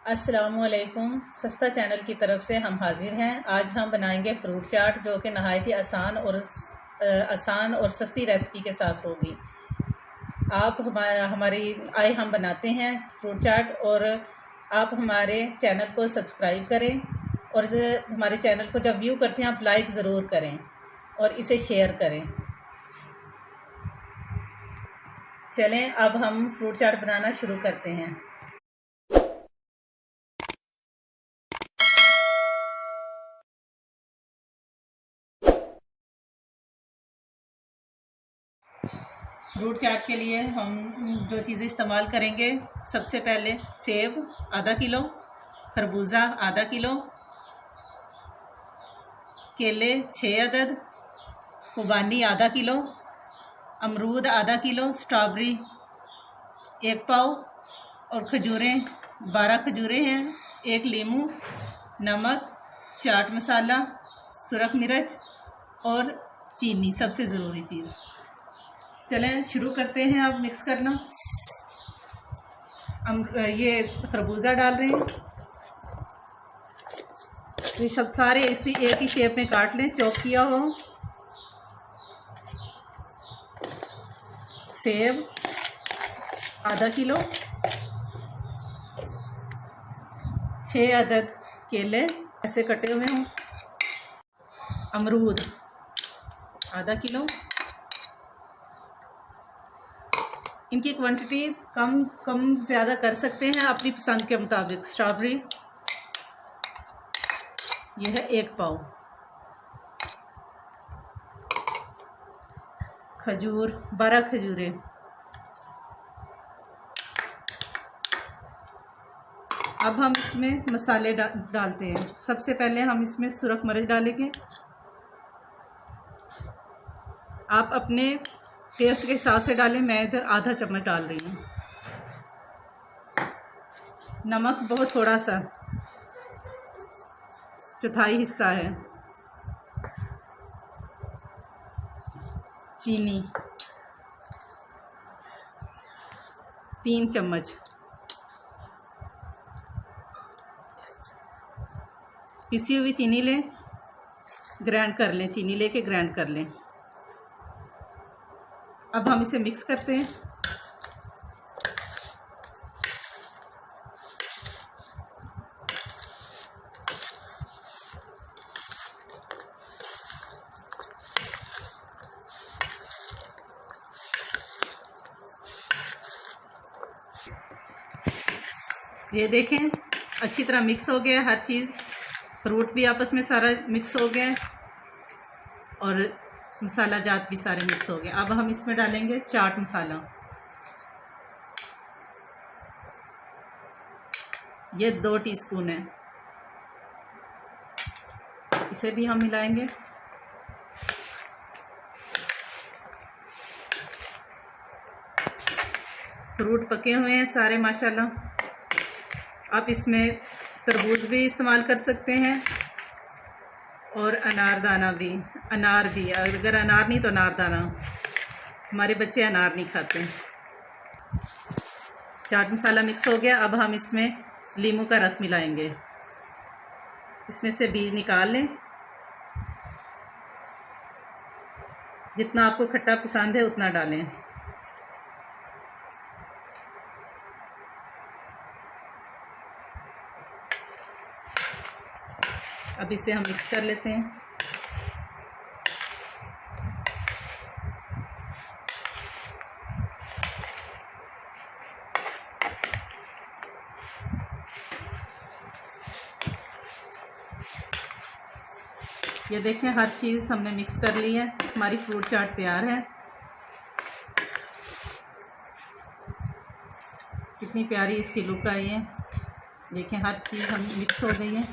अस्सलामुअलैकुम। सस्ता चैनल की तरफ से हम हाजिर हैं। आज हम बनाएंगे फ्रूट चाट, जो कि नहायत ही आसान और सस्ती रेसिपी के साथ होगी। आप हमारी आए हम बनाते हैं फ्रूट चाट, और आप हमारे चैनल को सब्सक्राइब करें, और हमारे चैनल को जब व्यू करते हैं आप लाइक ज़रूर करें और इसे शेयर करें। चलें अब हम फ्रूट चाट बनाना शुरू करते हैं। फ्रूट चाट के लिए हम जो चीज़ें इस्तेमाल करेंगे, सबसे पहले सेब आधा किलो, खरबूजा आधा किलो, केले 6 अदद, खुबानी आधा किलो, अमरूद आधा किलो, स्ट्रॉबेरी 1 पाव और खजूरें 12 खजूरें हैं, 1 लीमू, नमक, चाट मसाला, सुरख मिर्च और चीनी सबसे ज़रूरी चीज़। चलें शुरू करते हैं अब मिक्स करना। हम ये खरबूजा डाल रहे हैं। ये सब सारे इसी एक ही शेप में काट लें, चॉप किया हो। सेब आधा किलो, 6 अदद केले ऐसे कटे हुए हों, अमरूद आधा किलो। इनकी क्वांटिटी कम ज़्यादा कर सकते हैं अपनी पसंद के मुताबिक। स्ट्रॉबेरी यह है 1 पाव, खजूर 12 खजूरें, अब हम इसमें मसाले डालते हैं। सबसे पहले हम इसमें सुरख मिर्च डालेंगे। आप अपने टेस्ट के हिसाब से डालें, मैं इधर आधा चम्मच डाल रही हूँ। नमक बहुत थोड़ा सा, चौथाई हिस्सा है। चीनी 3 चम्मच, पिसी हुई चीनी लें, ग्राइंड कर लें, चीनी लेके ग्राइंड कर लें। अब हम इसे मिक्स करते हैं। ये देखें अच्छी तरह मिक्स हो गया हर चीज़, फ्रूट भी आपस में सारा मिक्स हो गया और मसाला जात भी सारे मिक्स हो गए। अब हम इसमें डालेंगे चाट मसाला। ये 2 टीस्पून है, इसे भी हम मिलाएंगे। फ्रूट पके हुए हैं सारे माशाल्लाह। आप इसमें तरबूज भी इस्तेमाल कर सकते हैं और अनारदाना भी, अनार भी, अगर अनार नहीं तो अनारदाना। हमारे बच्चे अनार नहीं खाते। चाट मसाला मिक्स हो गया। अब हम इसमें लीमू का रस मिलाएंगे। इसमें से बीज निकाल लें। जितना आपको खट्टा पसंद है उतना डालें। अब इसे हम मिक्स कर लेते हैं। ये देखें हर चीज़ हमने मिक्स कर ली है। हमारी फ्रूट चाट तैयार है। कितनी प्यारी इसकी लुक आई है। देखें हर चीज़ हम मिक्स हो गई है।